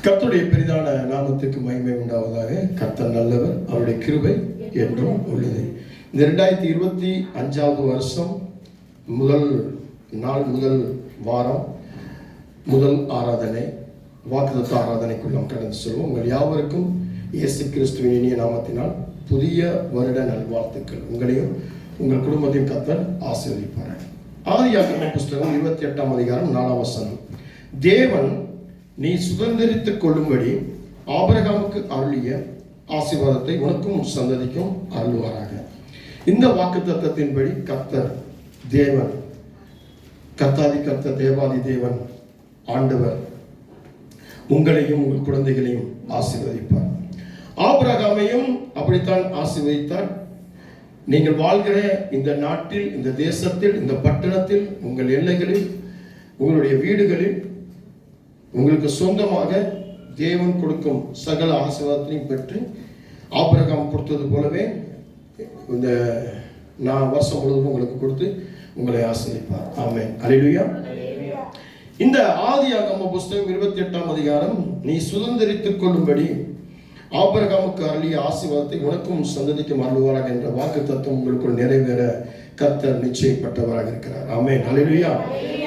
கர்த்தருடைய பெரிதான நாமத்துக்கு மகிமை உண்டாவதாக. கர்த்தர் நல்லவர், அவருடைய கிருபை என்றும் உள்ளது. இந்த 2025 வருஷம் முதல் நாள், முதல் வாரம், முதல் ஆராதனை, வாக்குத்தத்த ஆராதனைக்குள் நாம் கடந்து செல்வோம். உங்கள் யாவருக்கும் இயேசு கிறிஸ்துவின் இனிய நாமத்தினால் புதிய வருட நல்வாழ்த்துக்கள். உங்களையும் உங்கள் குடும்பத்தையும் கர்த்தர் ஆசீர்வதிப்பார். ஆதியாகமம் புஸ்தகம் 28ஆம் அதிகாரம் 4ஆம் வசனம். தேவன் நீ சுதந்திரித்துக் கொள்ளும்படி ஆபிரகாமுக்கு அருளிய ஆசீர்வாதத்தை உனக்கும் சந்ததிக்கும் அருள்வாராக. இந்த வாக்குத்தத்தத்தின்படி கர்த்தர் தேவன், கர்த்தாதி கர்த்தர், தேவாதி தேவன் ஆண்டவர் உங்களையும் உங்கள் குழந்தைகளையும் ஆசீர்வதிப்பார். ஆபிரகாமையும் அப்படித்தான் ஆசீர்வதித்தார். நீங்கள் வாழ்கிற இந்த நாட்டில், இந்த தேசத்தில், இந்த பட்டணத்தில், உங்கள் எல்லைகளில், உங்களுடைய வீடுகளில் உங்களுக்கு சொந்தமாக தேவன் கொடுக்கும் சகல ஆசீர்வாதத்தையும் பெற்று ஆபிரகாம் கொடுத்தது போலவே இந்த வருஷம் முழுவதும் உங்களுக்கு கொடுத்து உங்களை ஆசீர்வதிப்பார். ஆமென், அல்லேலூயா. இந்த ஆதியாகம புஸ்தகம் 28ஆம் அதிகாரம் நீ சுதந்திரித்துக் கொள்ளும்படி ஆபிரகாமுக்கு அருளிய ஆசீர்வாதத்தை உனக்கும் சந்ததிக்கும் அருள்வாராக என்ற வாக்கு தத்துவம் உங்களுக்குள் நிறைவேற கர்த்தர் நிச்சயப்பட்டவராக இருக்கிறார். ஆமென், அல்லேலூயா.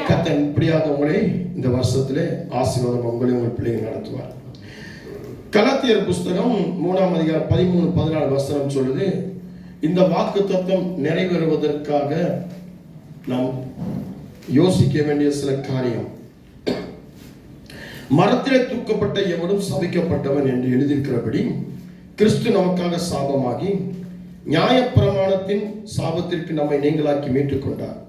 கர்த்தர் இப்படியாக உங்களை இந்த வருஷத்திலே ஆசீர்வாதம் உங்களை உங்கள் பிள்ளைகள் நடத்துவார். கலாத்தியர் புஸ்தகம் 3ஆம் அதிகாரம் 13-14 வசனம் சொல்லுது, இந்த வாக்கு தத்துவம் நிறைவேறுவதற்காக நாம் யோசிக்க வேண்டிய சில காரியம். மரத்திலே தூக்கப்பட்ட எவனும் சபிக்கப்பட்டவன் என்று எழுதியிருக்கிறபடி கிறிஸ்து நமக்காக சாபமாகி நியாயப்பிரமாணத்தின் சாபத்திற்கு நம்மை நீங்களாக்கி மீட்டுக் கொண்டார்.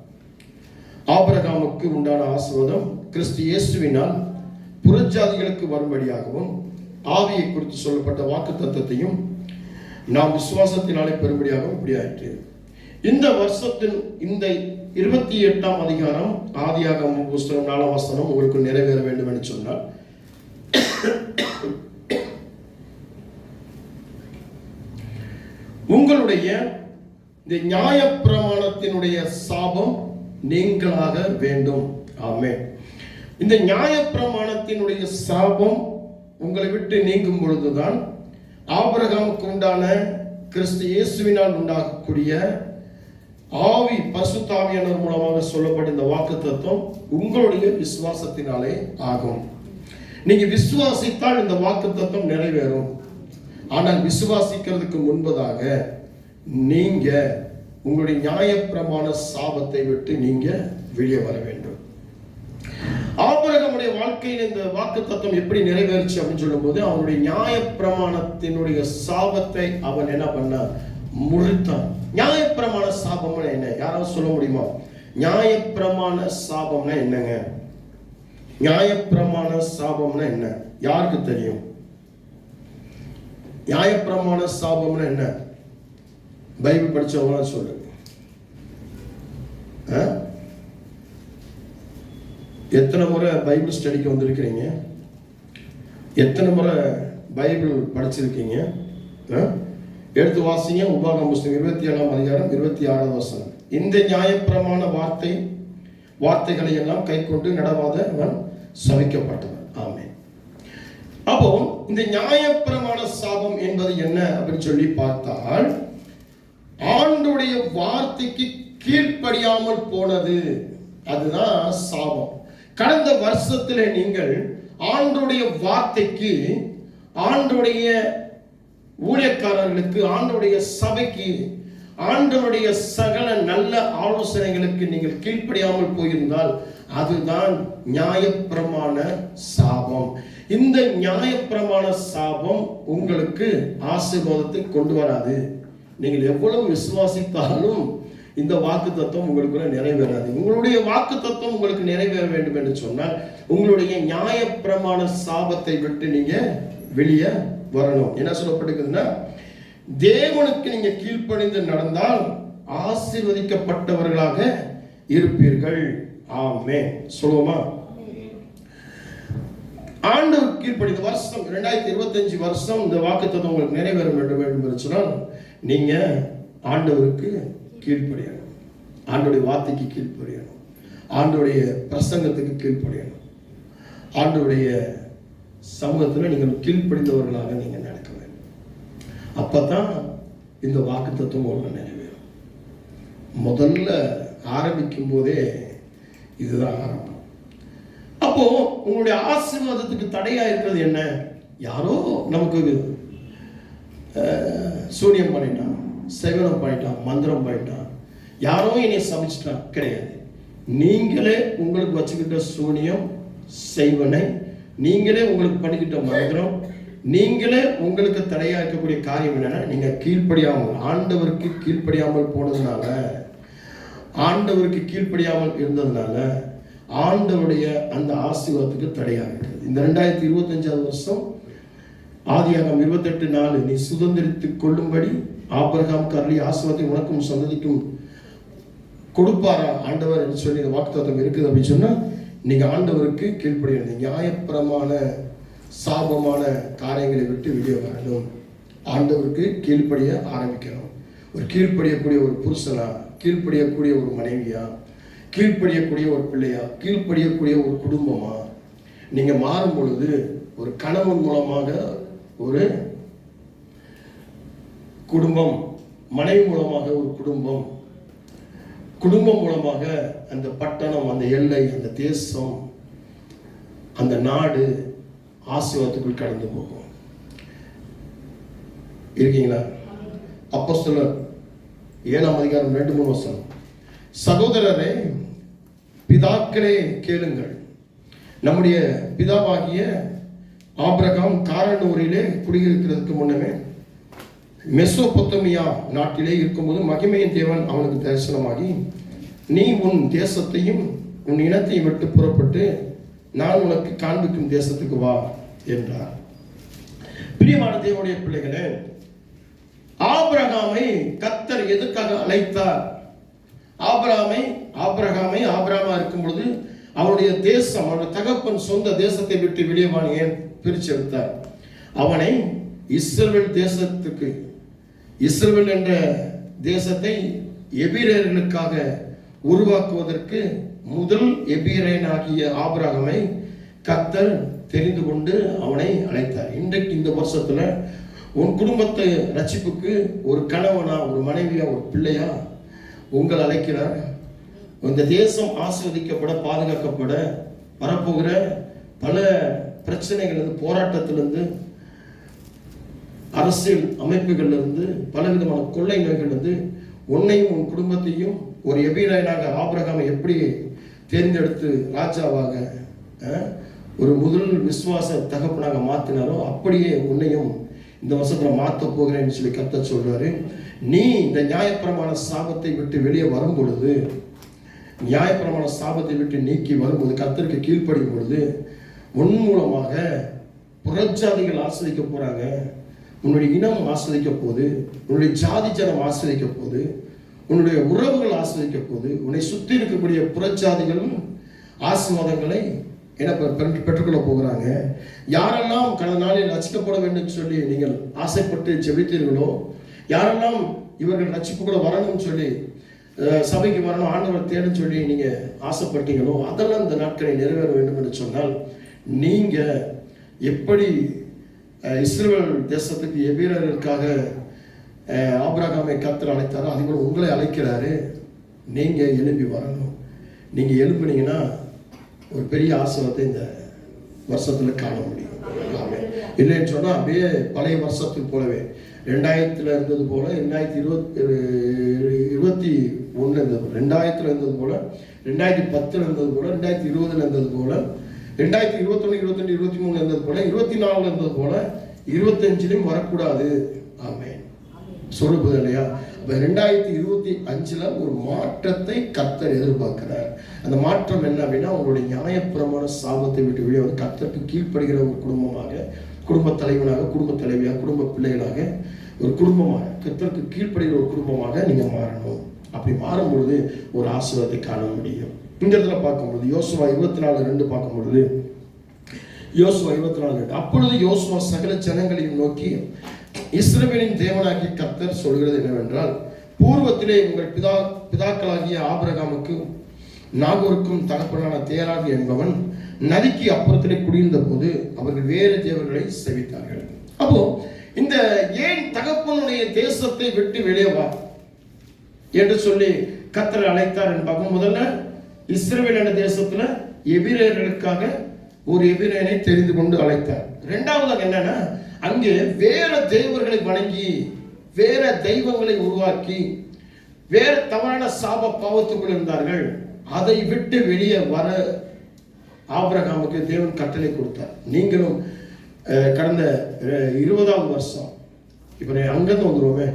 ஆபிரகாமுக்கு உண்டான ஆசீர்வாதம் கிறிஸ்து இயேசுவினால் புறஜாதிகளுக்கு வரும்படியாகவும் ஆவியை குறித்து சொல்லப்பட்ட வாக்கு தத்தத்தையும் நாம் விசுவாசத்தினாலே பெறும்படியாகவும் இப்படி ஆயிற்று. இந்த வருஷத்தின் இந்த 28ஆம் அதிகாரம் ஆதியாகம புஸ்தகம் 4ஆம் வசனம் உங்களுக்கு நிறைவேற வேண்டும் என்று சொன்னால் உங்களுடைய இந்த நியாயப்பிரமாணத்தினுடைய சாபம் நீங்களாக வேண்டும். ஆமென். இந்த நியாயப்பிரமாணத்தினுடைய சாபம் உங்களை விட்டு நீங்கும் பொழுதுதான் ஆபிரகாமுக்கு உண்டான கிறிஸ்து இயேசுவினால் உண்டாகக்கூடிய ஆவி, பரிசுத்த ஆவியானவர் மூலமாக சொல்லப்பட்ட இந்த வாக்கு தத்துவம் உங்களுடைய விசுவாசத்தினாலே ஆகும். நீங்க விசுவாசித்தால் இந்த வாக்கு தத்துவம் நிறைவேறும். ஆனால் விசுவாசிக்கிறதுக்கு முன்பதாக நீங்க உங்களுடைய நியாயப்பிரமாண சாபத்தை விட்டு நீங்க வெளியே வர வேண்டும். ஆபிரகாமுடைய வாழ்க்கையில் இந்த வாக்கு தத்துவம் எப்படி நிறைவேறுச்சு அப்படின்னு சொல்லும் போது அவனுடைய நியாயப்பிரமாணத்தினுடைய சாபத்தை அவன் என்ன பண்ண முறித்தான். நியாயப்பிரமாண சாபம்னா என்ன? யாராவது சொல்ல முடியுமா? நியாயப்பிரமாண சாபம்னா என்னங்க? நியாயப்பிரமாண சாபம்னா என்ன? யாருக்கு தெரியும்? நியாயப்பிரமாண சாபம்னா என்ன? பைபிள் படிச்சவங்க சொல்லுங்க. எத்தனை முறை பைபிள் ஸ்டடிக்கு வந்திருக்கிறீங்க? எத்தனை முறை பைபிள் படிச்சிருக்கீங்க? எடுத்து வாசிங்க. உபாகமம் புஸ்தகம் 27ஆம் அதிகாரம் 26ஆம் வசனம். இந்த நியாயப்பிரமாண வார்த்தைகளை எல்லாம் கை கொண்டு நடவாதவன் சபிக்கப்பட்டவன். ஆமென். அப்போ இந்த நியாயப்பிரமாண சாபம் என்பது என்ன அப்படின்னு சொல்லி பார்த்தால், ஆண்டவருடைய வார்த்தைக்கு கீழ்ப்படியாமல் போனது, அதுதான் சாபம். கடந்த வருஷத்துல நீங்கள் ஆண்டவருடைய வார்த்தைக்கு, ஆண்டவருடைய ஊழியக்காரர்களுக்கு, ஆண்டவருடைய சபைக்கு, ஆண்டவருடைய சகல நல்ல ஆலோசனைகளுக்கு நீங்கள் கீழ்ப்படியாமல் போயிருந்தால் அதுதான் நியாயப்பிரமாண சாபம். இந்த நியாயப்பிரமாண சாபம் உங்களுக்கு ஆசீர்வாதத்தை கொண்டு வராது. நீங்கள் எவ்வளவு விசுவாசித்தாலும் இந்த வாக்கு தத்துவம் உங்களுக்குள்ள நிறைவேறாது. உங்களுடைய வாக்கு தத்துவம் உங்களுக்கு நிறைவேற வேண்டும் என்று சொன்னால் உங்களுடைய நியாயப்பிரமாண சாபத்தை விட்டு நீங்க வெளியே வரணும். என்ன சொல்லப்பட்டிருக்குதுன்னா, தேவனுக்கு நீங்க கீழ்ப்படிந்து நடந்தால் ஆசீர்வதிக்கப்பட்டவர்களாக இருப்பீர்கள். ஆமென். சொல்லுவோமா? ஆண்டவருக்கு கீழ்ப்படிந்த வருஷம் 2025 வருஷம் இந்த வாக்கு தத்துவம் உங்களுக்கு நிறைவேற வேண்டும் என்று சொன்னால் நீங்க ஆண்டவருக்கு கீழ்ப்படியணும். ஆண்டவருடைய வார்த்தைக்கு கீழ்ப்படியணும். ஆண்டவருடைய பிரசங்கத்துக்கு கீழ்ப்படியணும். ஆண்டவருடைய சமூகத்தில் நீங்கள் கீழ்ப்படிந்தவர்களாக நீங்கள் நடக்க வேண்டும். அப்பதான் இந்த வாக்குத்தத்தம் ஒன்று நிறைவேறும். முதல்ல ஆரம்பிக்கும் போதே இதுதான் ஆரம்பம். அப்போ உங்களுடைய ஆசீர்வாதத்துக்கு தடையா இருக்கிறது என்ன? யாரோ நமக்கு சூனியம் பண்ணிட்டான், செவனம் பண்ணிட்டான், மந்திரம் பண்ணிட்டான், யாரோ என்னை சமைச்சிட்டான் கிடையாது. நீங்களே உங்களுக்கு வச்சுக்கிட்ட சூனியம், செய்வனை, நீங்களே உங்களுக்கு பண்ணிக்கிட்ட மந்திரம், நீங்களே உங்களுக்கு தடையா இருக்கக்கூடிய காரியம் என்னன்னா, நீங்க கீழ்ப்படியாமல், ஆண்டவருக்கு கீழ்ப்படியாமல் போனதுனால, ஆண்டவருக்கு கீழ்ப்படியாமல் இருந்ததுனால ஆண்டவருடைய அந்த ஆசீர்வாதத்துக்கு தடையாக இருக்கிறது. இந்த 2025 வருஷம் ஆதியாகமம் 28:4 நீ சுதந்திரித்துக் கொள்ளும்படி ஆபிரகாம் அருளிய ஆசீர்வாதத்தை உனக்கும் சந்ததிக்கும் கொடுப்பாரா ஆண்டவர் என்று சொல்லி இந்த வாக்குத்தத்தம் இருக்குது அப்படின்னு சொன்னா, நீங்க ஆண்டவருக்கு கீழ்ப்படியணும். நியாயப்பிரமான சாபமான காரியங்களை விட்டு வெளியே வரணும். ஆண்டவருக்கு கீழ்ப்படிய ஆரம்பிக்கணும். ஒரு கீழ்ப்படியக்கூடிய ஒரு புருஷனா, கீழ்ப்படியக்கூடிய ஒரு மனைவியா, கீழ்ப்படியக்கூடிய ஒரு பிள்ளையா, கீழ்ப்படியக்கூடிய ஒரு குடும்பமா நீங்க மாறும் பொழுது, ஒரு கணவன் மூலமாக ஒரு குடும்பம், மனைவி மூலமாக ஒரு குடும்பம், குடும்பம் மூலமாக அந்த பட்டணம், அந்த எல்லை, அந்த தேசம், அந்த நாடு ஆசீர்வாதத்துக்குள் கடந்து போகும். இருக்கீங்களா? அப்போஸ்தலர் 7:2-3 சகோதரரே, பிதாக்களே கேளுங்கள். நம்முடைய பிதாவாகிய ஆபிரகாம் கானான் ஊரிலே குடியிருக்கிறதுக்கு முன்னமே மெசொப்பொத்தேமியா நாட்டிலே இருக்கும்போது மகிமையின் தேவன் அவனுக்கு தரிசனமாகி, நீ உன் தேசத்தையும் உன் இனத்தையும் விட்டு புறப்பட்டு நான் உனக்கு காண்பிக்கும் தேசத்துக்கு வா என்றார். பிரியமான தேவனுடைய பிள்ளைகளே, ஆபிரகாமை கர்த்தர் எதுக்காக அழைத்தார்? ஆபிரகாமா இருக்கும் பொழுது அவனுடைய தேசம், அவனுடைய தகப்பன் சொந்த தேசத்தை விட்டு வெளியே ஏன் பிரிச்சு எடுத்தார்? அவனை இஸ்ரவேல் தேசத்துக்கு, இஸ்ரவேல் என்ற தேசத்தை எபிரேயர்களுக்காக உருவாக்குவதற்கு முதல் எபிரேயனாகிய ஆபிரகாமை கர்த்தர் தெரிந்து கொண்டு அவனை அழைத்தார். இன்றைக்கு இந்த வருஷத்துல உன் குடும்பத்தை ரட்சிப்புக்கு ஒரு கணவனா, ஒரு மனைவியா, ஒரு பிள்ளையா உங்களை அழைக்கிறார். இந்த தேசம் ஆசீர்வதிக்கப்பட, பாதுகாக்கப்பட, வரப்போகிற பல பிரச்சனைகள், போராட்டத்திலிருந்து, அரசியல் அமைப்புகளிலிருந்து, பலவிதமான கொள்ளை நோய்களிலிருந்து உன்னையும் உன் குடும்பத்தையும் ஒரு எபிரேயனாக ஆபிரகாமை எப்படி தேர்ந்தெடுத்து ராஜாவாக ஒரு முதல் விசுவாச தகப்பனாக மாற்றினாரோ, அப்படியே உன்னையும் இந்த வருஷத்துல மாற்ற போகிறேன்னு சொல்லி கர்த்தர் சொல்றாரு. நீ இந்த நியாயப்பிரமாண சாபத்தை விட்டு வெளியே வரும் பொழுது, நியாயப்பிரமாண சாபத்தை விட்டு நீக்கி வரும்போது, கர்த்தருக்கு கீழ்ப்படியும் பொழுது, உன் மூலமாக புறஜாதிகள் ஆஸ்வதிக்க போறாங்க. உன்னுடைய இனம் ஆஸ்வதிக்க போகுது, உன்னுடைய ஜாதி ஜனம் ஆஸ்வதிக்க போகுது, உன்னுடைய உறவுகள் ஆஸ்வதிக்க போகுது. உன்னை சுற்றி இருக்கக்கூடிய புறஜாதிகளும் ஆசீர்வாதங்களை பெற்றுக்கொள்ள போகிறாங்க. யாரெல்லாம் கடந்த நாளில் ரட்சிக்கப்பட வேண்டும் சொல்லி நீங்கள் ஆசைப்பட்டு ஜெபித்தீர்களோ, யாரெல்லாம் இவர்கள் ரட்சிப்பு கூட வரணும்னு சொல்லி சபைக்கு வரணும், ஆண்டவர் தேடும் சொல்லி நீங்க ஆசைப்பட்டீங்களோ, அதெல்லாம் இந்த நாட்களை நிறைவேற வேண்டும் என்று சொன்னால், நீங்க எப்படி இஸ்ரவேல் தேசத்துக்கு எபிரேயர்களுக்காக ஆபிரகாமை கர்த்தர் அழைத்தாரோ, அதே போல உங்களை அழைக்கிறாரு. நீங்க எழும்பி வரணும். நீங்க எழும்பினீங்கன்னா ஒரு பெரிய ஆசீர்வாதத்தை இந்த வருஷத்துல காண முடியும். இல்லைன்னு சொன்னா அப்படியே பழைய வருஷத்துக்கு போலவே 2000 இருந்தது போல, 2021 இருந்தது, 2000 இருந்தது போல, 2010 இருந்தது போல, 2020 இருந்தது போல, 2021, 22, 23 இருந்தது போல, 24 இருந்தது போல, 25 வரக்கூடாது. ஆமென். சொல்லுவது இல்லையா? 2025 ஒரு மாற்றத்தை கர்த்தர் எதிர்பார்க்கிறார். அந்த மாற்றம் என்ன அப்படின்னா, உங்களுடைய நியாயப்பிரமாண சாபத்தை விட்டு வெளியே வந்து கர்த்தருக்கு கீழ்ப்படுகிற ஒரு குடும்பமாக, குடும்ப தலைவனாக, குடும்ப தலைவியாக, குடும்ப பிள்ளைகளாக, ஒரு குடும்பமாக, கர்த்தருக்கு கீழ்ப்படுகிற ஒரு குடும்பமாக நீங்க மாறணும். அப்படி மாறும் பொழுது ஒரு ஆசீர்வாதத்தை காண முடியும். இந்த இடத்துல பார்க்கும்பொழுது யோசுவா 24:2 பார்க்கும்பொழுது, யோசுவா 24:2 அப்பொழுது யோசுவா சகல ஜனங்களையும் நோக்கி, இஸ்ரவேலின் தேவனாகிய கர்த்தர் சொல்கிறது என்னவென்றால், பூர்வத்திலே உங்கள் பிதாக்களாகிய ஆபிரகாமுக்கும் நாகோருக்கும் தகப்பனான தேராகு என்பவன் நதிக்கு அப்புறத்திலே குடியிருந்த போது அவர்கள் வேறு தேவர்களை சேவித்தார்கள். அப்போ இந்த ஏன் தகப்பனுடைய தேசத்தை விட்டு வெளியே வா என்று சொல்லி கர்த்தர் அழைத்தார் என்பாங்க. முதல்ல இஸ்ரவேல் என்ற தேசத்துல எபிரேயர்களுக்காக ஒரு எபிரேயனை தெரிந்து கொண்டு அழைத்தார். இரண்டாவதாக என்னன்னா, அங்கே வேற தேவர்களை வணங்கி வேற தெய்வங்களை உருவாக்கி வேற தவறான சாப பாவத்துக்குள் இருந்தார்கள். அதை விட்டு வெளியே வர ஆபிரகாமுக்கு தேவன் கட்டளை கொடுத்தார். நீங்களும் கடந்த 20வது வருஷம், இப்ப அங்கிருந்து வந்துருவோமே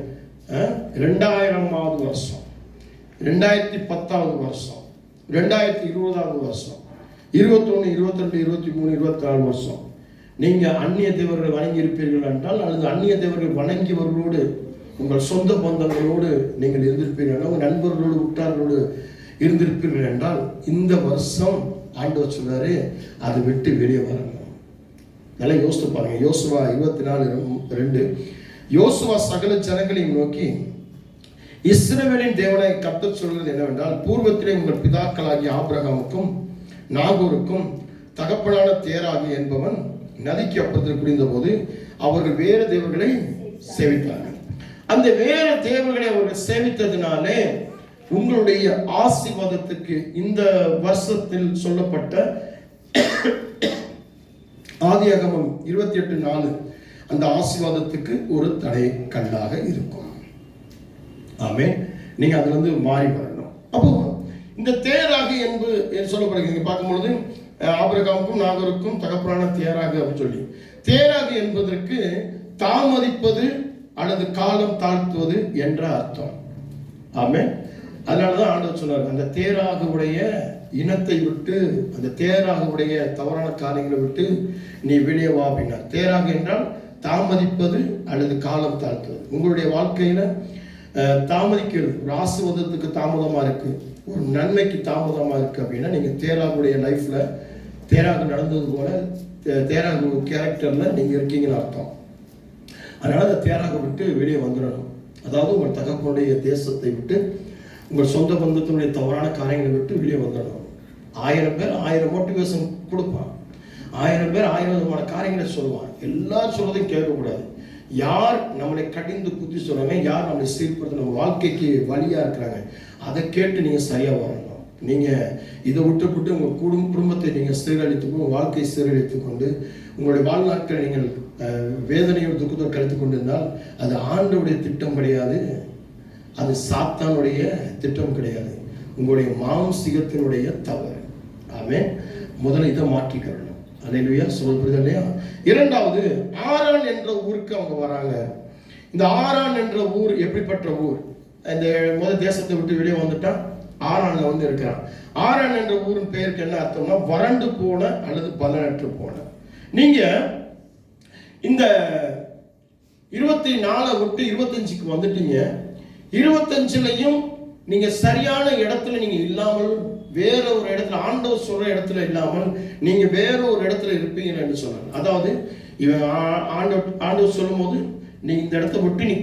2000வது வருஷம், 2010வது வருஷம், 2020வது வருஷம், 21, 22, 23, 24 வருஷம் நீங்க அந்நிய தேவர்கள் வணங்கி இருப்பீர்கள் என்றால், அல்லது அந்நிய தேவர்கள் வணங்கியவர்களோடு உங்கள் சொந்த பந்தங்களோடு நீங்கள் இருந்திருப்பீர்கள், உங்கள் நண்பர்களோடு உற்றார்களோடு இருந்திருப்பீர்கள் என்றால், இந்த வருஷம் ஆண்டவர் சொல்றாரு அதை விட்டு வெளியே வரணும். நல்லா யோசித்து பாருங்க. யோசுவா 24:2 யோசுவா சகல ஜனங்களையும் நோக்கி, இஸ்ரவேலின் தேவனை கர்த்தர் சொல்கிறது என்னவென்றால், பூர்வத்திலே உங்கள் பிதாக்களாகிய ஆபிரகாமுக்கும் நாகோருக்கும் தகப்பனான தேராகு என்பவன் நதிக்கு அப்புறத்தில் குடிந்த போது அவர்கள் வேறு தேவர்களை சேவித்தார்கள். அந்த வேறு தேவர்களை அவர்கள் சேவித்ததினாலே உங்களுடைய ஆசீர்வாதத்துக்கு இந்த வருஷத்தில் சொல்லப்பட்ட ஆதியாகமம் 28:4 அந்த ஆசீர்வாதத்துக்கு ஒரு தடை கல்லாக இருக்கும். ஆமென். நீங்க அதுல இருந்து மாறி வரணும். அப்போ இந்த தேராகு என்பது சொல்லப்படுகிறது. பார்க்கும்பொழுது ஆபிரகாமுக்கும் நாகோருக்கும் தகப்பனான தேராகு அப்படின்னு சொல்லி, தேராகு என்பதற்கு தாமதிப்பது அல்லது காலம் தாழ்த்துவது என்ற அர்த்தம். ஆமென். அதனாலதான் ஆண்டவர் சொன்னார், அந்த தேராகுடைய இனத்தை விட்டு, அந்த தேராகுடைய தவறான காரியங்களை விட்டு நீ வெளியே வா அப்படின்னார். தேராகு என்றால் தாமதிப்பது அல்லது காலம் தாழ்த்துவது. உங்களுடைய வாழ்க்கையில தாமதிக்கிறது, ஒரு ஆசீர்வாதத்துக்கு தாமதமா இருக்கு, ஒரு நன்மைக்கு தாமதமா இருக்கு அப்படின்னா, நீங்க தேராகுடைய லைஃப்ல தேராகு நடந்தது போல தேராகு கேரக்டர்ல நீங்க இருக்கீங்கன்னு அர்த்தம். அதனால அந்த தேராகு விட்டு வெளியே வந்துடணும். அதாவது உங்கள் தகப்பனுடைய தேசத்தை விட்டு, உங்கள் சொந்த பந்தத்தினுடைய தவறான காரியங்களை விட்டு வெளியே வந்துடணும். 1000 பேர் 1000 மோட்டிவேஷன் கொடுப்பான், 1000 பேர் 1000 விதமான காரியங்களை சொல்லுவான். எல்லாரும் சொல்றதையும் கேட்கக்கூடாது. யார் நம்மளை கடிந்து புத்தி சொல்றாங்க, யார் நம்மளை சீர்படுத்த நம்ம வாழ்க்கைக்கு வழியா இருக்கிறாங்க, அதை கேட்டு நீங்க சரியா வரணும். நீங்க இதை விட்டு உங்க குடும்பத்தை நீங்க சீரழித்துக் கொண்டு, வாழ்க்கையை சீரழித்துக் கொண்டு, உங்களுடைய வாழ்நாட்களை நீங்கள் வேதனையோடு துக்கத்தோடு கழித்துக் கொண்டிருந்தால் அது ஆண்டவருடைய திட்டம் கிடையாது, அது சாத்தானுடைய திட்டம் கிடையாது, உங்களுடைய மாம்சிகத்தினுடைய தவறு. ஆமென். முதல்ல இதை மாற்றிக்கிறணும். அல்லேலூயா. சொல்றது இல்லையா? இரண்டாவது, ஆரான் என்ற ஊருக்கு அவங்க வராங்க. இந்த ஆரான் என்ற ஊர் எப்படிப்பட்ட ஊர்? இந்த முதல் தேசத்தை விட்டு வெளியே வந்துட்டா ஆரான்ல வந்து இருக்கிறான். ஆரான் என்ற ஊரின் பெயருக்கு என்ன அர்த்தம்னா, வறண்டு போன அல்லது பலனற்று போன. நீங்க இந்த 24 விட்டு 25க்கு வந்துட்டீங்க. 25லையும் நீங்க சரியான இடத்துல நீங்க இல்லாமல், வேற ஒரு இடத்துல, ஆண்டவர் சொல்ற இடத்துல இல்லாமல் நீங்க வேற ஒரு இடத்துல இருப்பீங்க என்று சொன்னாங்க. அதாவது இவன் ஆண்டவர் சொல்லும் போது, நீ இந்த இடத்த விட்டு நீ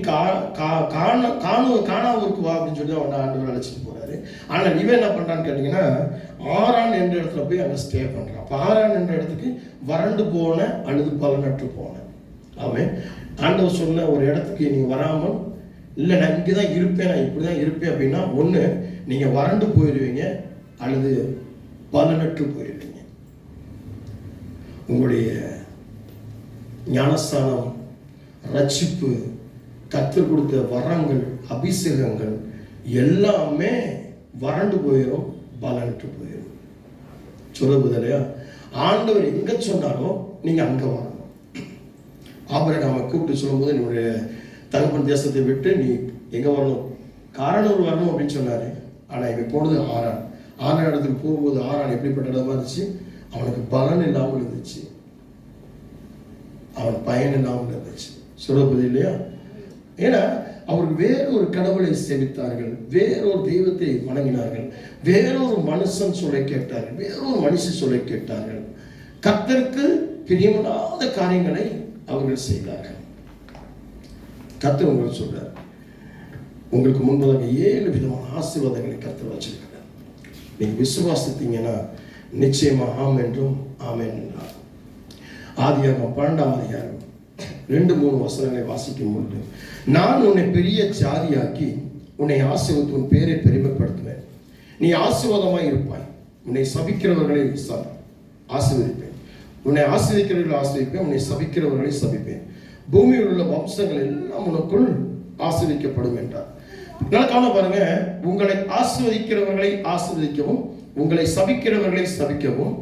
காணாவூருக்கு வா அப்படின்னு சொல்லி அவன் ஆண்டவர் அழைச்சிட்டு போறாரு. ஆனால் இவன் என்ன பண்றான்னு கேட்டீங்கன்னா, ஆரான் என்ற இடத்துல போய் அங்க ஸ்டே பண்றான். அப்ப ஆரான் என்ற இடத்துக்கு வறண்டு போன அல்லது பலனற்று போன. ஆமென். ஆண்டவர் சொன்ன ஒரு இடத்துக்கு நீங்க வராமல், இல்லை நான் இங்கேதான் இருப்பேன், நான் இப்படிதான் இருப்பேன் அப்படின்னா, ஒண்ணு நீங்க வறண்டு போயிடுவீங்க அல்லது பலனற்று போயிடுவீங்க. உங்களுடைய ஞானஸ்தானம், ரட்சிப்பு, கர்த்தர் கொடுத்த வரங்கள், அபிஷேகங்கள் எல்லாமே வறண்டு போயிடும், பலனற்று போயிடும். சொல்லுவது இல்லையா? ஆண்டவர் எங்க சொன்னாலும் நீங்க அங்க வரணும். ஆபிரகாமை கூப்பிட்டு சொல்லும்போது, என்னுடைய தகப்பன் தேசத்தை விட்டு நீ எங்க வரணும், காரணம் வரணும் அப்படின்னு சொன்னாரு. ஆனா இவ போனது ஆரான். ஆரான் இடத்துக்கு போகும்போது ஆரான் எப்படிப்பட்ட இடமா இருந்துச்சு? அவனுக்கு பலன் இல்லாமல் இருந்துச்சு, அவன் பயன் இல்லாமல் இருந்துச்சு. சொல்லுவது இல்லையா? ஏன்னா அவர்கள் வேறொரு கடவுளை சேவித்தார்கள், வேறொரு தெய்வத்தை வணங்கினார்கள், வேறொரு மனுஷன் சொல்லை கேட்டார்கள், வேறொரு மனுஷன் சொல்லை கேட்டார்கள். கர்த்தருக்கு பிரியமில்லாத காரியங்களை அவர்கள் செய்தார்கள். கர்த்தர் உங்களுக்கு சொல்றார், உங்களுக்கு முன்பதாக 7 விதமான ஆசீர்வாதங்களை கர்த்தர் வச்சிருக்கிறார். நீங்க விசுவாசித்தீங்கன்னா நிச்சயமா ஆம் என்றும் ஆமென் என்றார். ஆதியாகமம் 12ஆம் அதிகாரம் 2-3 வசனங்களை வாசிக்கும் பொழுது, நான் உன்னை பெரிய ஜாதியாக்கி உன்னை ஆசீர்வதித்து உன் பேரை பெருமைப்படுத்துவேன். நீ ஆசீர்வாதமாய் இருப்பாய். உன்னை சபிக்கிறவர்களை ஆசீர்வதிப்பேன். உன்னை ஆசீர்வதிக்கிறவர்களை ஆசீர்வதிப்பேன். உன்னை சபிக்கிறவர்களை சபிப்பேன். பூமியில் உள்ள வம்சங்கள் எல்லாம் உனக்குள் ஆசீர்வதிக்கப்படும் என்றார். காண பாருங்க, உங்களை ஆசீர்வதிக்கிறவர்களை ஆசீர்வதிக்கவும் உங்களை சபிக்கிறவர்களை சபிக்கவும்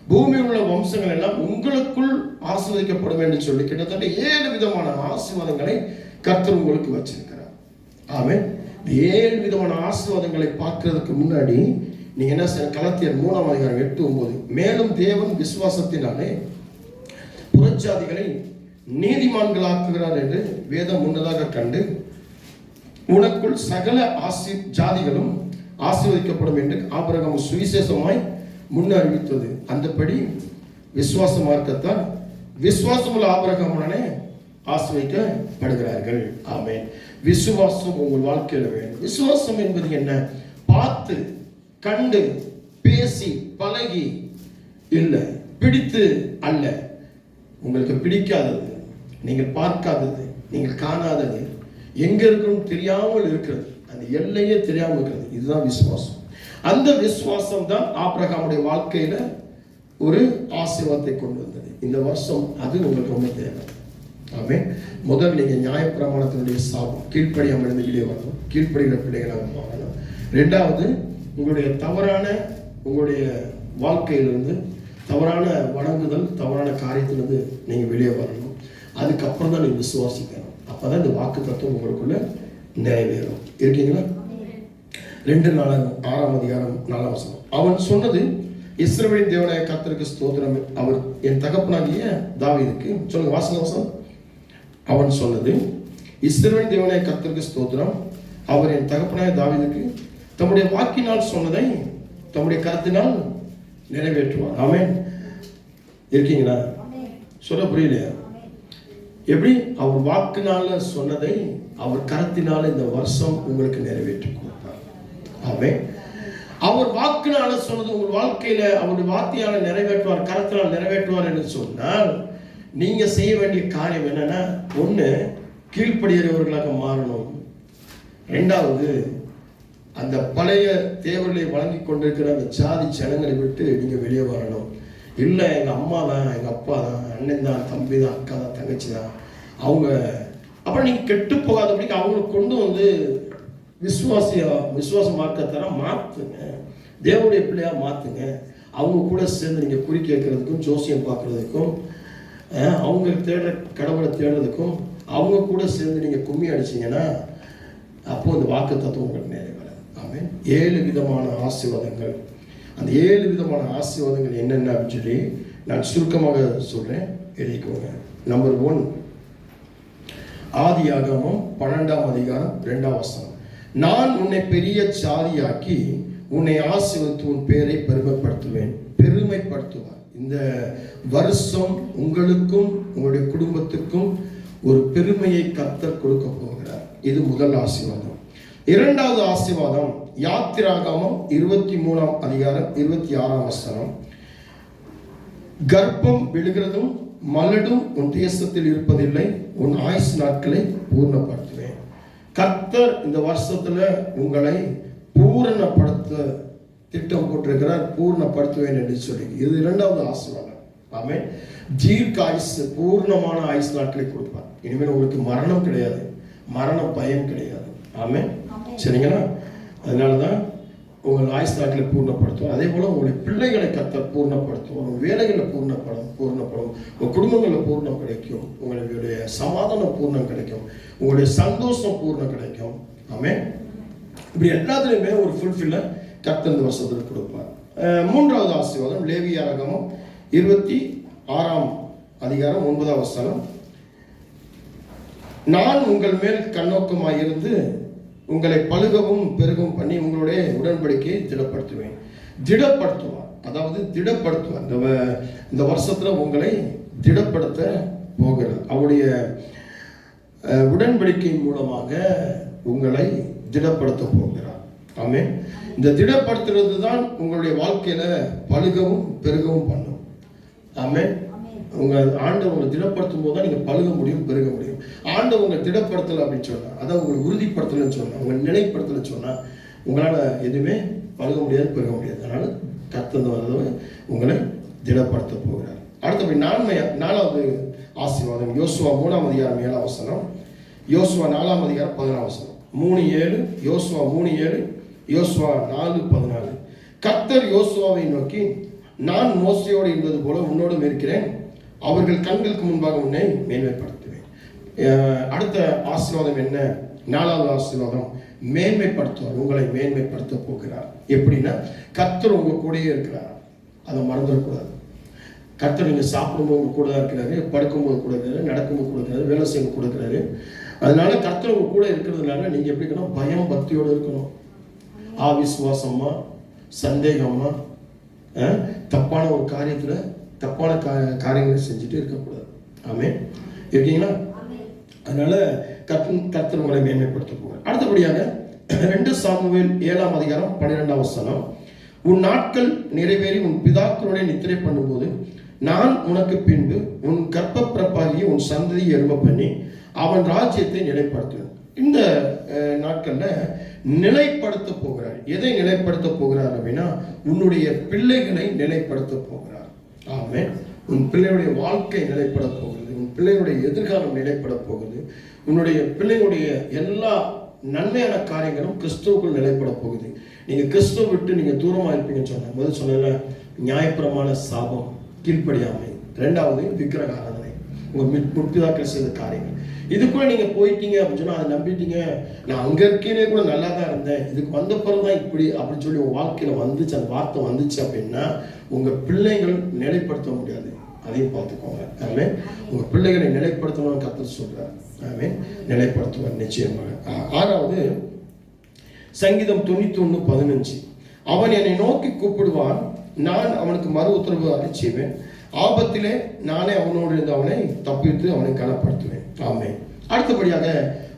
பூமியில் உள்ள வம்சங்கள் எல்லாம் உங்களுக்குள் ஆசீர்வதிக்கப்படும் என்று சொல்லி கிட்டத்தட்ட 7 விதமான ஆசீர்வாதங்களை கர்த்தர் உங்களுக்கு வச்சிருக்கிறார். ஆமென். 7 விதமான ஆசீர்வாதங்களை பார்க்கிறதுக்கு முன்னாடி நீங்க என்ன செய்ய, கலாத்தியர் 3ஆம் அதிகாரம் 8-9, மேலும் தேவன் விசுவாசத்தினாலே புறஜாதிகளை நீதிமான்களாக்குகிறார் என்று வேதம் முன்னதாக கண்டு உனக்குள் சகல ஜாதிகளும் ஆசீர்வதிக்கப்படும் என்று ஆபிரகாம் சுவிசேஷமாய் முன்னறிவித்தது. அந்தபடி விசுவாச மார்க்கத்தால் விசுவாசமுள்ள ஆபிரகாமுடனே ஆசீர்வதிக்கப்படுகிறார்கள். ஆமென். விசுவாசம் உங்கள் வாழ்க்கையில் வேண்டும். விசுவாசம் என்பது என்ன? பார்த்து கண்டு பேசி பழகி இல்லை, பிடித்து அல்ல. உங்களுக்கு பிடிக்காதது, நீங்கள் பார்க்காதது, நீங்கள் காணாதது, எங்க இருக்கணும் தெரியாமல் இருக்கிறது, அந்த எல்லையே தெரியாமல் இருக்கிறது, இதுதான் விசுவாசம். அந்த விசுவாசம் தான் ஆபிரகாமுடைய வாழ்க்கையில ஒரு ஆசீர்வாதத்தை கொண்டு வந்தது. இந்த வருஷம் அது உங்களுக்கு ரொம்ப தேவை. ஆமென். முதல் நீங்க நியாயப்பிரமாணத்தினுடைய சாபம் கீழ்ப்படியாமல் இருந்து வெளியே வரணும், கீழ்ப்படுகிற பிள்ளைகளாக மாறணும். 2வது, உங்களுடைய தவறான உங்களுடைய வாழ்க்கையிலிருந்து, தவறான வணங்குதல், தவறான காரியத்திலிருந்து நீங்க வெளியே வரணும். அதுக்கப்புறம் தான் நீங்க விசுவாசிக்கணும். அப்பதான் இந்த வாக்கு தத்துவம் உங்களுக்குள்ள நிறைவேறும். இருக்கீங்களா? 2-6ஆம் அதிகாரம் 4ஆம் வசனம். அவன் சொன்னது, இஸ்ரவேலின் தேவனாய கர்த்தருக்கு ஸ்தோத்திரம், அவர் என் தகப்பனாகிய தாவீதுக்கு. சொல்லுங்க, வாசன வசனம். அவன் சொன்னது, இஸ்ரவேலின் தேவனாய கர்த்தருக்கு ஸ்தோத்திரம், அவர் என் தகப்பனாகிய தாவீதுக்கு தம்முடைய வாக்கினால் சொன்னதை தம்முடைய கருத்தினால் நிறைவேற்றுவார். ஆமென். இருக்கீங்களா? சொல்ல புரியலையா? எப்படி? அவர் வாக்குனால சொன்னதை அவர் கருத்தினால இந்த வருஷம் உங்களுக்கு நிறைவேற்றி கொடுப்பார். ஆமென். அவர் வாக்குனால சொன்னது உங்கள் வாழ்க்கையில அவருடைய வார்த்தையால நிறைவேற்றுவார், கருத்தினால் நிறைவேற்றுவார் என்று சொன்னால் நீங்க செய்ய வேண்டிய காரியம் என்னன்னா, 1, கீழ்ப்படிகிறவர்களாக மாறணும். 2வது, அந்த பழைய தேவர்களை வழங்கி கொண்டிருக்கிற அந்த ஜாதி ஜனங்களை விட்டு நீங்க வெளியே வரணும். இல்லை, எங்க அம்மா தான், எங்க அப்பா தான், அண்ணன் தான், தம்பி தான், அக்கா தான், தங்கச்சி தான், அவங்க அப்புறம் நீங்க கெட்டு போகாதபடிக்கு அவங்களை கொண்டு வந்து விசுவாச மார்க்கத்தார மாத்துங்க, தேவனுடைய பிள்ளையா மாத்துங்க. அவங்க கூட சேர்ந்து நீங்க குறி கேட்கறதுக்கும், ஜோசியம் பார்க்கறதுக்கும், அவங்க தேடுற கடவுளை தேடுறதுக்கும் அவங்க கூட சேர்ந்து நீங்க கும்மி அடிச்சீங்கன்னா அப்போ அந்த வாக்கு தத்துவம் உங்களுக்கு நிறைவேறாது. ஆமென். 7 விதமான ஆசீர்வாதங்கள். அந்த 7 விதமான ஆசீர்வாதங்கள் என்னென்ன அப்படின்னு சொல்லி நான் சுருக்கமாக சொல்றேன், எழுதிக்கோங்க. நம்பர் 1, ஆதியாகமம் 12ஆம் அதிகாரம் 2ஆம் வசனம். நான் உன்னை பெரிய ஜாதியாக்கி உன்னை ஆசீர்வதித்து உன் பேரை பெருமைப்படுத்துவார். இந்த வருஷம் உங்களுக்கும் உங்களுடைய குடும்பத்துக்கும் ஒரு பெருமையை கர்த்தர் கொடுக்க போகிறார். இது முதல் ஆசீர்வாதம். 2வது ஆசீர்வாதம் யாத்திராகமம் 23ஆம் அதிகாரம் 26ஆம் வசனம். கர்ப்பம் விழுகிறதும் மலடும் உன் தேசத்தில் இருப்பதில்லை, உன் ஆயுசு நாட்களை பூர்ணப்படுத்துவேன். கர்த்தர் இந்த வருஷத்துல உங்களை பூரணப்படுத்த திட்டம் போட்டிருக்கிறார், பூர்ணப்படுத்துவேன் என்று சொல்லி. இது 2வது ஆசீர்வாதம். ஆமென். தீர்க்க ஆயுசு, பூர்ணமான ஆயுசு நாட்களை கொடுப்பார். இனிமேல் உங்களுக்கு மரணம் கிடையாது, மரண பயம் கிடையாது. ஆமென். சரிங்களா? அதனாலதான் உங்கள் ஆயுசு நாட்களை பூர்ணப்படுத்தும். அதே போல உங்களுடைய பிள்ளைகளை கர்த்தர் பூர்ணப்படுத்தும், உங்கள் வேலைகளில் பூர்ணப்படும், உங்கள் குடும்பங்களில் பூர்ணம் கிடைக்கும், உங்களுடைய சமாதானம் பூர்ணம் கிடைக்கும், உங்களுடைய சந்தோஷம் பூர்ணம் கிடைக்கும். ஆமென். இப்படி எல்லாத்துலையுமே ஒரு ஃபுல்ஃபில்ல கர்த்தர் இந்த வருஷத்தில் கொடுப்பார். 3வது ஆசீர்வாதம் லேவியராகமம் 26ஆம் அதிகாரம் 9ஆம் வசனம். நான் உங்கள் மேல் கண்ணோக்கமாயிருந்து உங்களை பழுகவும் பெருகவும் பண்ணி உங்களுடைய உடன்படிக்கையை திடப்படுத்துவார். அதாவது திடப்படுத்துவார். இந்த வருஷத்துல உங்களை திடப்படுத்த போகிறார். அவருடைய உடன்படிக்கை மூலமாக உங்களை திடப்படுத்த போகிறார். ஆமென். இந்த திடப்படுத்துறது தான் உங்களுடைய வாழ்க்கையில பழுகவும் பெருகவும் பண்ணும். ஆமென். உங்க ஆண்டவர் உங்களை திடப்படுத்தும் போது தான் நீங்க பழுக முடியும், பெருக முடியும். ஆண்டவர் உங்களை திடப்படுத்தலை அப்படின்னு சொன்னா, அதான் உங்களை உறுதிப்படுத்தலைன்னு சொன்னா, உங்களை நிலைப்படுத்தலைன்னு சொன்னா, உங்களால எதுவுமே பழுக முடியாது, பெருக முடியாது. அதனால கர்த்தர் வரதவர் உங்களை திடப்படுத்த போகிறார். அடுத்தபடி நாலாவது ஆசீர்வாதம் யோசுவா 3ஆம் அதிகாரம் 7ஆம் வசனம், யோசுவா 4ஆம் அதிகாரம் 11ஆம் வசனம். 3:7, யோசுவா 3:7, யோசுவா 4:14. கர்த்தர் யோசுவாவை நோக்கி, நான் மோசேயோடு இருந்தது போல உன்னோடும் இருக்கிறேன், அவர்கள் கண்களுக்கு முன்பாக உன்னை மேன்மைப்படுத்துவேன். அடுத்த ஆசீர்வாதம் என்ன? 4வது ஆசீர்வாதம், மேன்மைப்படுத்துவார். உங்களை மேன்மைப்படுத்த போகிறார். எப்படின்னா, கர்த்தர் உங்க கூடயே இருக்கிறார், அதை மறந்துடக்கூடாது. கர்த்தர் நீங்க சாப்பிடும்போது உங்க கூட இருக்கிறாரு, படுக்கும்போது கூட இருக்கிறாரு, நடக்கும்போது கூட இருக்கிறாரு, வேலை செய்யும் கூட இருக்கிறாரு. அதனால கர்த்தர் உங்க கூட இருக்கிறதுனால நீங்க எப்படி இருக்கணும்? பயம் பக்தியோடு இருக்கணும். அவிசுவாசமா, சந்தேகமா, தப்பான ஒரு காரியத்துல தப்பான காரியங்களை செஞ்சுட்டு இருக்கக்கூடாது. ஆமென். இருக்கீங்களா? அதனால கர்த்தர் உங்களை மேன்மைப்படுத்த போகிறார். அடுத்தபடியாக 2 சாமுவேல் 7ஆம் அதிகாரம் 12ஆம் வசனம், உன் நாட்கள் நிறைவேறி உன் பிதாக்களுடைய நித்திரை பண்ணும்போது நான் உனக்கு பின்பு உன் கர்ப்ப பிறப்பாகி உன் சந்ததியை எழும்ப பண்ணி அவன் ராஜ்யத்தை நிலைப்படுத்துவேன். இந்த நாட்கள்ல நிலைப்படுத்த போகிறார். எதை நிலைப்படுத்த போகிறார் அப்படின்னா, உன்னுடைய பிள்ளைகளை நிலைப்படுத்த போகிறார். ஆமென். உன் பிள்ளையுடைய வாழ்க்கை நிலைப்பட போகிறது, உன் பிள்ளையுடைய எதிர்காலம் நிலைப்பட போகுது, உன்னுடைய பிள்ளையுடைய எல்லா நன்மையான காரியங்களும் கிறிஸ்துவுக்குள் நிலைப்பட போகுது. நீங்க கிறிஸ்துவ விட்டு நீங்க தூரமா இருப்பீங்கன்னு சொன்ன முதல் சொன்ன நியாயப்பிரமாண சாபம், கீழ்ப்படியாமை, 2வது விக்கிரக ஆராதனை, உங்க முற்பிதாக்கள் செய்த காரியங்கள், இதுக்குள்ள நீங்க போயிட்டீங்க அப்படின்னு சொன்னா அதை நம்பிட்டீங்க. நான் அங்க இருக்கே கூட நல்லா தான் இருந்தேன், இதுக்கு வந்த பிறகுதான் இப்படி அப்படின்னு சொல்லி உங்க வாழ்க்கையில வந்துச்சு, அந்த வார்த்தை வந்துச்சு அப்படின்னா உங்க பிள்ளைகள் நிலைப்படுத்த முடியாது. அதையும் பார்த்துக்கோங்க. ஆமென். உங்க பிள்ளைகளை நிலைப்படுத்தணும்னு கர்த்தர் சொல்றார். ஆமென். நிலைப்படுத்துவார் நிச்சயமாக. 6வது சங்கீதம் 91:15, அவன் என்னை நோக்கி கூப்பிடுவான், நான் அவனுக்கு மறு உத்தரவு அளிச்சுவேன், ஆபத்திலே நானே அவனோடு இருந்து அவனை தப்பித்து அவனை கனப்படுத்துவேன். ஆமென். அடுத்தபடியாக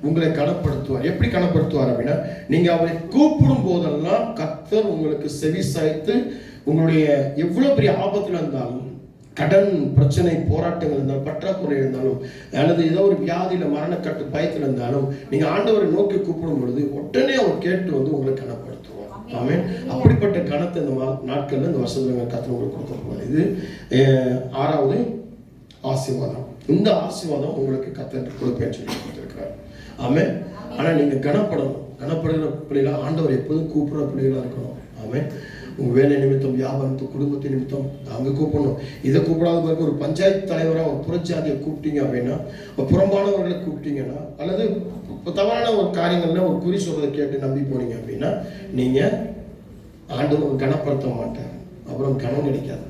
உங்களை கனப்படுத்துவார். எப்படி கனப்படுத்துவார் அப்படின்னா, நீங்க அவரை கூப்பிடும் போதெல்லாம் கர்த்தர் உங்களுக்கு செவி சாய்த்து, உங்களுடைய எவ்வளவு பெரிய ஆபத்துல இருந்தாலும், கடன் பிரச்சனை போராட்டங்கள் இருந்தாலும், பற்றாக்குறை இருந்தாலும், அல்லது ஏதோ ஒரு வியாதியில மரணக்கட்டு பயத்தில் இருந்தாலும், நீங்க ஆண்டவரை நோக்கி கூப்பிடும் பொழுது உடனே அவர் கேட்டு வந்து உங்களை கனப்படுத்துவார். ஆமென். அப்படிப்பட்ட கனத்தை இந்த நாட்கள்ல இந்த வருஷத்துல கர்த்தர் உங்களுக்கு கொடுத்திருப்பார். இது 6வது ஆசீர்வாதம். இந்த ஆசீர்வாதம் உங்களுக்கு கர்த்தர் கொடுப்பேன்னு சொல்லி கொடுத்திருக்கிறார். ஆமென். ஆனா நீங்க கனப்படணும். கனப்படுகிற பிள்ளைகளா, ஆண்டவர் எப்போதும் கூப்பிடுற பிள்ளைகளா இருக்கணும். ஆமென். உங்க வேலை நிமித்தம், வியாபாரத்து, குடும்பத்தின் நிமித்தம் அங்க கூப்பிடணும். இதை கூப்பிடாத பிறகு ஒரு பஞ்சாயத்து தலைவராக ஒரு புறஜாதியை கூப்பிட்டீங்க அப்படின்னா, புறம்பானவர்களை கூப்பிட்டீங்கன்னா, அல்லது தவறான ஒரு காரியங்கள்ல ஒரு குறி சொல்றதை கேட்டு நம்பி போனீங்க அப்படின்னா, நீங்க ஆண்டவர் கனப்படுத்த மாட்டார், அப்புறம் கனம் கிடைக்காது.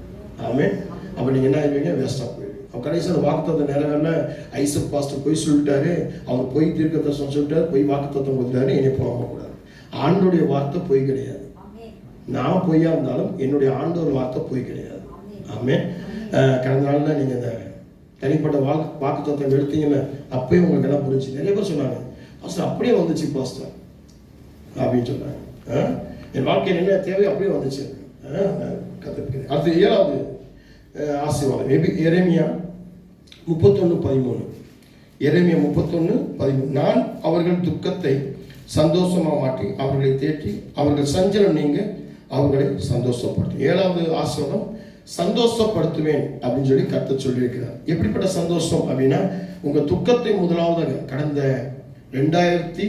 ஆமென். அப்ப நீங்க என்ன ஆயிடுவீங்க? வேஸ்டா போயிடுவீங்க. கடைசியில் வாக்குத்தத்தம் நிறைவேறல, ஐசக் பாஸ்டர் போய் சொல்லிட்டாரு, அவர் போய் தீர்க்கதரிசனம் சொல்லிட்டாரு, போய் வாக்குத்தத்தம் கொடுத்தாரு, என்னை போகக்கூடாது. ஆண்டோடைய வார்த்தை பொய் கிடையாது. நான் பொய்யா இருந்தாலும் என்னுடைய ஆண்டவர் வார்த்தை பொய் கிடையாது. ஆமென். கடந்த நாள்ல நீங்க இந்த தனிப்பட்ட வாக்குத்தத்தம் எடுத்தீங்கன்னு அப்பயும் உங்களுக்கு என்ன புரிஞ்சு? நிறைய பேர் சொன்னாங்க, பாஸ்டர் அப்படியே வந்துச்சு பாஸ்டர் அப்படின்னு சொன்னாங்க. என் வாழ்க்கையில் என்ன தேவையோ அப்படியே வந்துச்சு. கற்றுக்கிறேன். அடுத்து 7வது ஆசீர்வாதம் எரேமியா 31:13. எரேமியா 31:13, நான் அவர்கள் துக்கத்தை சந்தோஷமா மாற்றி அவர்களை தேற்றி அவர்கள் சஞ்சலம் நீங்க அவர்களை சந்தோஷப்படுத்தும். 7வது ஆசீர்வாதம் சந்தோஷப்படுத்துவேன் அப்படின்னு சொல்லி கர்த்தர் சொல்லியிருக்கிறார். எப்படிப்பட்ட சந்தோஷம் அப்படின்னா, உங்க துக்கத்தை முதலாவது கடந்த 2000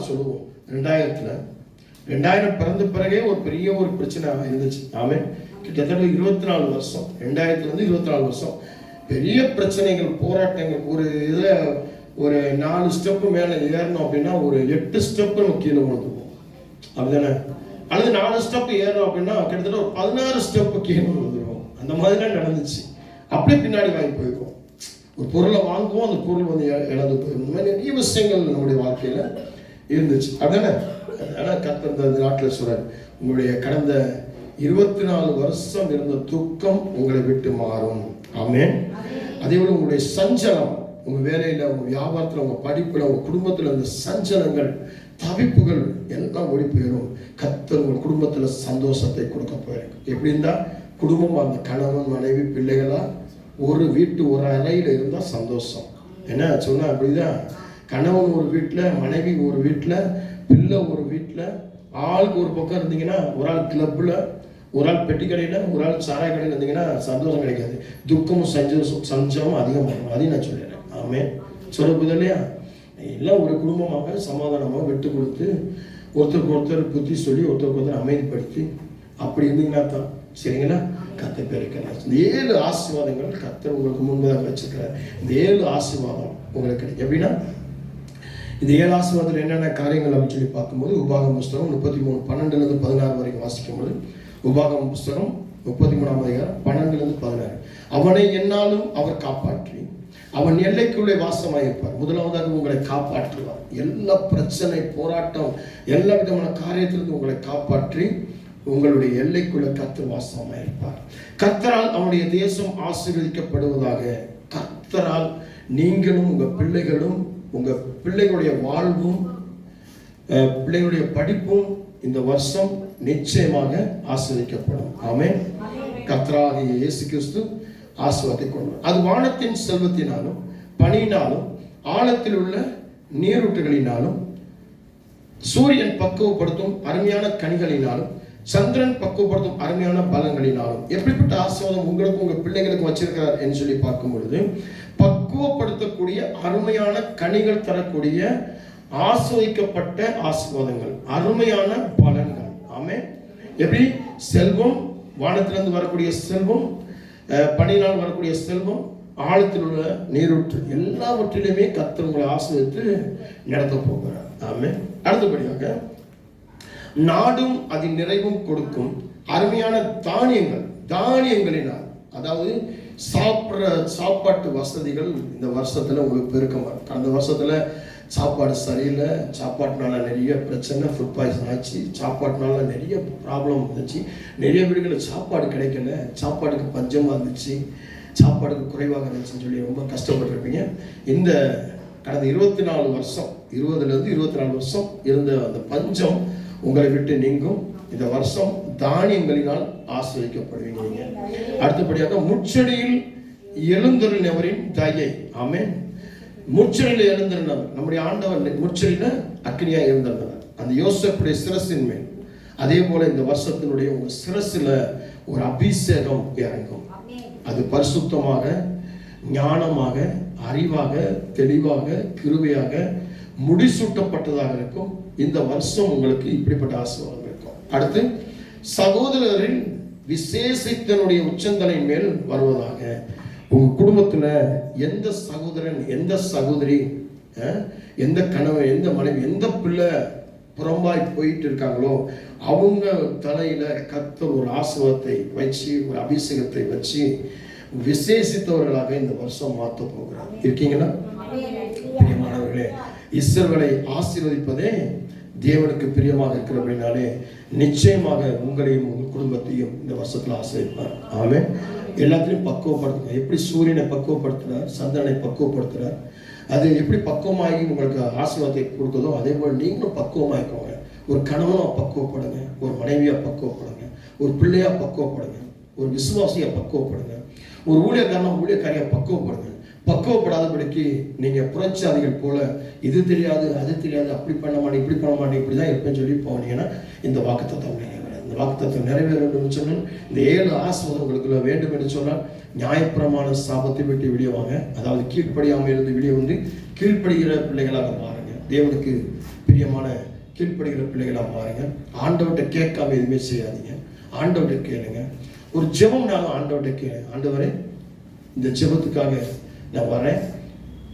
சொல்லுவோம், 2000 பிறந்த பிறகே ஒரு பெரிய ஒரு பிரச்சனை இருந்துச்சு. ஆமென். கிட்டத்தட்ட 24 வருஷம், 2000 24 வருஷம் பெரிய பிரச்சனைகள், போராட்டங்கள். ஒரு இதுல ஒரு 4 ஸ்டெப்பு மேல ஏறணும் அப்படின்னா ஒரு 8 ஸ்டெப்பு நம்ம கீழே விழுந்துருவோம். அப்படிதானே? அல்லது 4 ஸ்டெப் ஏறணும் அப்படின்னா கிட்டத்தட்ட ஒரு 16 ஸ்டெப்பு கீழே விழுந்துருவோம். அந்த மாதிரிலாம் நடந்துச்சு. அப்படியே பின்னாடி வாங்கி போயிருக்கோம். ஒரு பொருளை வாங்குவோம், அந்த பொருள் வந்து இழந்து போயிருக்கும். இந்த மாதிரி நிறைய விஷயங்கள் நம்முடைய வாழ்க்கையில இருந்துச்சு. அப்படிதானே? அதனால கர்த்தர் இந்த நாட்டில் சொல்றாரு, உங்களுடைய கடந்த 24 வருஷம் இருந்த துக்கம் உங்களை விட்டு மாறும். ஆமென். அதே போல உங்களுடைய சஞ்சலம், உங்க வேலையில, உங்க வியாபாரத்துல, உங்க படிப்புல, உங்க குடும்பத்துல இந்த சஞ்சலங்கள், தவிப்புகள் எல்லாம் ஓடி போயிடும். கர்த்தர் உங்கள் குடும்பத்துல சந்தோஷத்தை கொடுக்க போயிருக்கு. எப்படி இருந்தா குடும்பம், அந்த கணவன் மனைவி பிள்ளைகளா ஒரு வீட்டு ஒரு அறையில இருந்தா சந்தோஷம். என்ன சொன்னா அப்படிதான், கணவன் ஒரு வீட்டுல, மனைவி ஒரு வீட்டுல, பிள்ளை ஒரு வீட்டுல, ஆளுக்கு ஒரு பக்கம் இருந்தீங்கன்னா, ஒரு ஆள் கிளப்ல, ஒரு ஆள் பெட்டி கடையில, ஒரு ஆள் சாராய கடையில் இருந்தீங்கன்னா சந்தோஷம் கிடைக்காது. துக்கமும் சஞ்சமும் அதிகமாகும். அதையும் நான் சொல்லிடுறேன். ஆமே சொல்லப்படுது இல்லையா? எல்லாம் ஒரு குடும்பமாக சமாதானமாக விட்டு கொடுத்து ஒருத்தருக்கு ஒருத்தர் புத்தி சொல்லி ஒருத்தருக்கு ஒருத்தர் அமைதிப்படுத்தி அப்படி இருந்தீங்கன்னா தான் சரிங்களா? கர்த்தர் பேருக்கிறார். இந்த 7 ஆசீர்வாதங்கள் கர்த்தர் உங்களுக்கு முன்பதாக வச்சிருக்கிறார். இந்த 7 ஆசீர்வாதம் உங்களுக்கு கிடைக்கும். எப்படின்னா இந்த 7 ஆசீர்வாதத்தில் என்னென்ன காரியங்கள் அப்படின்னு சொல்லி பார்க்கும்போது, உபாகம புஸ்தகம் 33:12-16 வரைக்கும் வாசிக்கும்போது, உபாகம புஸ்தகம் 33ஆம் அதிகாரம் 12-16. அவனை என்னாலும் அவர் காப்பாற்றி அவன் எல்லைக்குள்ளே வாசமாயிருப்பார். முதலாவதாக உங்களை காப்பாற்றுவார். எல்லா பிரச்சனை, போராட்டம், எல்லா விதமான காரியத்திலிருந்து உங்களை காப்பாற்றி உங்களுடைய எல்லைக்குள்ள கர்த்தர் வாசமாயிருப்பார். கர்த்தரால் அவனுடைய தேசம் ஆசீர்வதிக்கப்படுவதாக. கர்த்தரால் நீங்களும் உங்க பிள்ளைகளும், உங்க பிள்ளைகளுடைய வாழ்வும், பிள்ளைகளுடைய படிப்பும் இந்த வருஷம் நிச்சயமாக ஆசீர்வதிக்கப்படும். ஆமென். கர்த்தராகிய இயேசு கிறிஸ்து ஆசீர்வாதத்தை கொண்டு, அது வானத்தின் செல்வத்தினாலும் பனியினாலும் ஆழத்தில் உள்ள நீரூற்றுகளினாலும் சூரியன் பக்குவப்படுத்தும் அருமையான கனிகளினாலும் சந்திரன் பக்குவப்படுத்தும் அருமையான பலங்களினாலும். எப்படிப்பட்ட ஆசீர்வாதம் உங்களுக்கு உங்க பிள்ளைகளுக்கு வச்சிருக்கிறார் என்று சொல்லி பார்க்கும் பொழுது, பக்குவப்படுத்தக்கூடிய அருமையான கனிகள் தரக்கூடிய ஆசீர்வதிக்கப்பட்ட ஆசீர்வாதங்கள், அருமையான பலன்கள். ஆமென். எப்படி? செல்வம், வானத்திலிருந்து வரக்கூடிய செல்வம், பனியினால் வரக்கூடிய செல்வம், ஆழத்தில் உள்ள நீரூற்று, எல்லாவற்றிலுமே கர்த்தர் உங்களை ஆசீர்வதித்து நடத்த போகிறார். ஆமென். அடுத்தபடியாக நாடும் அதன் நிறைவும் கொடுக்கும் அருமையான தானியங்கள், தானியங்களினால், அதாவது சாப்பாட்டு வசதிகள் இந்த வருஷத்துல உங்களுக்கு பெருக்கமா இருக்கு. கடந்த வருஷத்துல சாப்பாடு சரியில்லை, சாப்பாட்டுனால நிறைய பிரச்சனை, ஃபுட் பாய்சன் ஆச்சு, சாப்பாட்டுனால நிறைய ப்ராப்ளம் வந்துச்சு, நிறைய வீடுகளில் சாப்பாடு கிடைக்கல, சாப்பாடுக்கு பஞ்சமாக இருந்துச்சு, சாப்பாடுக்கு குறைவாக இருந்துச்சுன்னு சொல்லி ரொம்ப கஷ்டப்பட்டுருப்பீங்க. இந்த கடந்த 24 வருஷம், 20லேருந்து 24 வருஷம் இருந்த அந்த பஞ்சம் உங்களை விட்டு நீங்கும். இந்த வருஷம் தானியங்களினால் ஆசீர்வதிக்கப்படுவீங்க. நீங்க அடுத்தபடியாக முச்செடியில் எழுந்தருளினவரின் தயை. ஆமென். முச்செடியில் எழுந்திருந்தவர் நம்முடைய ஆண்டவர், முச்செடியில அக்னியா எழுந்திருந்தவர் அந்த யோசேப்புடைய சிரசின் மேல். அதே போல இந்த வருஷத்தினுடைய உங்க சிரசுல ஒரு அபிஷேகம் இறங்கும். அது பரிசுத்தமாக, ஞானமாக, அறிவாக, தெளிவாக, கிருபையாக, முடிசூட்டப்பட்டதாக இருக்கும். இந்த வருஷம் உங்களுக்கு இப்படிப்பட்ட ஆசீர்வாதம் இருக்கும். அடுத்து சகோதரரின் விசேஷத்தினுடைய உச்சந்தலையின் மேல் வருவதாக. உங்க குடும்பத்துல எந்த சகோதரன், எந்த சகோதரி, எந்த கணவன், எந்த மனைவி, எந்த பிள்ளை புறம்பாய் போயிட்டு இருக்காங்களோ அவங்க தலையில கர்த்தர் ஒரு ஆசீர்வாதத்தை வச்சு, ஒரு அபிஷேகத்தை வச்சு விசேஷித்தவர்களாக இந்த வருஷம் மாற்ற போகிறார். இருக்கீங்களா? பிரியமானவர்களே, இஸ்ரவேலை ஆசீர்வதிப்பதே தேவனுக்கு பிரியமாக இருக்கிறபடினாலே நிச்சயமாக உங்களையும் உங்கள் குடும்பத்தையும் இந்த வருஷத்துல ஆசீர்வதிப்பார். ஆமென். எல்லாத்திலையும் பக்குவப்படுத்துங்க. எப்படி சூரியனை பக்குவப்படுத்துறார், சந்திரனை பக்குவப்படுத்துறார், அது எப்படி பக்குவமாகி உங்களுக்கு ஆசீர்வாதத்தை கொடுக்குதோ அதே போல் நீங்களும் பக்குவமாயிக்கோங்க. ஒரு கணவனா பக்குவப்படுங்க, ஒரு மனைவியா பக்குவப்படுங்க, ஒரு பிள்ளையா பக்குவப்படுங்க, ஒரு விசுவாசியா பக்குவப்படுங்க, ஒரு ஊழியக்காரியா பக்குவப்படுங்க. பக்குவப்படாதபடிக்கு நீங்க புரட்சாதிகள் போல இது தெரியாது, அது தெரியாது, அப்படி பண்ண மாட்டேன், இப்படி பண்ண மாட்டேன், இப்படிதான் இருப்பேன்னு சொல்லி போனீங்கன்னா இந்த வாக்குத்தத்தம் இந்த வாக்குத்தத்தம் நிறைவேற வேண்டும் என்று சொன்னால், இந்த 7 ஆசீர்வாதம் உங்களுக்கு வேண்டும் என்று சொன்னால், நியாயப்பிரமாண சாபத்தை விட்டு விடியவாங்க. அதாவது கீழ்ப்படியாமல் இருந்து விடிய வந்து கீழ்ப்படுகிற பிள்ளைகளாக மாறுங்க. தேவனுக்கு பிரியமான கீழ்ப்படுகிற பிள்ளைகளாக மாறுங்க. ஆண்டவர்கிட்ட கேட்காம எதுவுமே செய்யாதீங்க. ஆண்டவர்கிட்ட கேளுங்க. ஒரு ஜெபம்னாலும் ஆண்டவர்கிட்ட கேளுங்க. ஆண்டவரே, இந்த ஜெபத்துக்காக நான் வரேன்,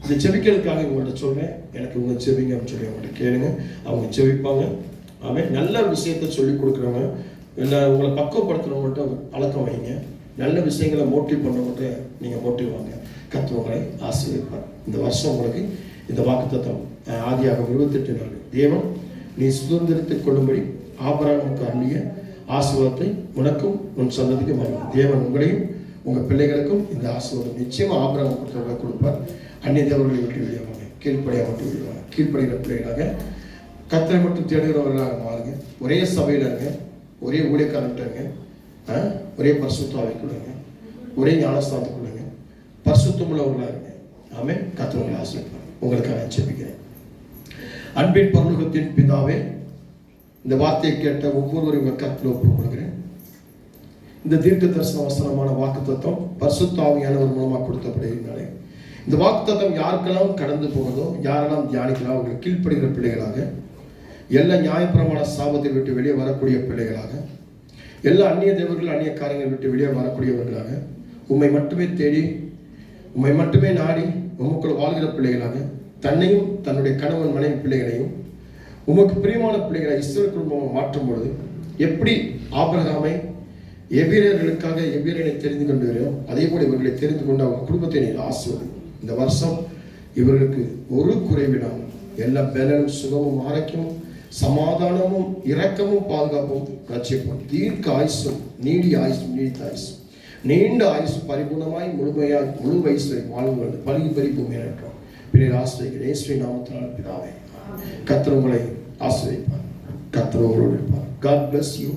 இந்த ஜெபிக்கிறதுக்காக உங்கள்கிட்ட சொல்றேன், எனக்கு உங்க ஜெபிங்க அப்படின்னு சொல்லி அவங்கள்ட்ட கேளுங்க. அவங்க ஜெபிப்பாங்க. அவன் நல்ல விஷயத்த சொல்லி கொடுக்குறவங்க, இல்லை உங்களை பக்குவப்படுத்துறவங்கள்ட்ட பழக்கம் வைங்க. நல்ல விஷயங்களை மோட்டிவ் பண்ணவங்கள்ட்ட நீங்கள் மோட்டிவ் வாங்க. கர்த்தர் உங்களை ஆசீர்வதிப்பார். இந்த வருஷம் உங்களுக்கு இந்த வாக்குத்தத்தம் ஆதியாகமம் 28 தேவன் நீ சுதந்திரத்தை கொள்ளும்படி ஆபிரகாமுக்கு அருளிய ஆசீர்வாதத்தை உனக்கும் உன் சந்ததிக்கும் வரும். தேவன் உங்களையும் உங்க பிள்ளைகளுக்கும் இந்த ஆசீர்வாதம் நிச்சயமா ஆபிரகாம் கொடுப்பார். அந்நிய தேவர்களை விட்டு விடுவாங்க, கீழ்ப்படியாக விட்டு விடுவாங்க. கீழ்ப்படுகிற பிள்ளைகளாக கர்த்தரை மட்டும் தேடுகிறவர்களாக மாறுங்க. ஒரே சபையில் இருங்க, ஒரே ஊழியக்காரன்ட்ட இருங்க, ஒரே பரிசுத்தாவிக்குள்ளுங்க, ஒரே ஞானஸ்தானத்துக்குள்ளுங்க, பரிசுத்தம் உள்ளவர்களாக இருங்க. ஆமென். கர்த்தர் உங்களை ஆசீர்வதிப்பார். உங்களுக்காக ஜெபிக்கிறேன். அன்பின் பரலோகத்தின் பிதாவே, இந்த வார்த்தையை கேட்ட ஒவ்வொருவரும் உங்கள் கருத்தில் ஒப்புக் கொடுக்கிறேன். இந்த தீர்க்க தரிசன வசனமான வாக்குத்தத்தம் பரிசுத்த ஆவியானவர் மூலமாக கொடுத்தப்படுகிறனாலே இந்த வாக்குத்தத்தம் யாருக்கெல்லாம் கடந்து போகிறதோ, யாரெல்லாம் தியானிக்கலாம், அவர்கள் கீழ்ப்படுகிற பிள்ளைகளாக, எல்லா நியாயப்பிரமாண சாபத்தை விட்டு வெளியே வரக்கூடிய பிள்ளைகளாக, எல்லா அந்நிய தேவர்கள் அந்நிய காரியங்களை விட்டு வெளியே வரக்கூடியவர்களாக, உம்மை மட்டுமே தேடி உம்மை மட்டுமே நாடி உமக்குள் வாழ்கிற பிள்ளைகளாக, தன்னையும் தன்னுடைய கணவன் மனைவி பிள்ளைகளையும் உமக்கு பிரியமான பிள்ளைகளை இஸ்ரவேல் குடும்பமாக மாற்றும் பொழுது எப்படி ஆபிரகாமை எபிரேயர்களுக்காக எபிரேயனை தெரிந்து கொண்டு அதே போல இவர்களை தெரிந்து கொண்டு அவங்க குடும்பத்தை நீர் ஆசிர்வதி. இந்த வருஷம் இவர்களுக்கு ஒரு குறைவிடாமல் எல்லா பலனும் சுகமும் ஆரோக்கியமும் சமாதானமும் இரக்கமும் பாதுகாப்பும் ரட்சிப்பும் தீர்க்க ஆயுசும் நீடிய ஆயுசும் நீடித்த ஆயுசும் நீண்ட ஆயுசு பரிபூர்ணமாய் முழுமையாய் முழு வயசு வாழ்வு பலி பறிப்பும் ஏற்றோம். பின்னர் ஆசிரியர் இயேசுவின் நாமத்தினால் பிதாவே. கர்த்தர் உங்களை ஆசீர்வதிப்பார். கர்த்தர் உங்களோடு இருப்பார். God bless you.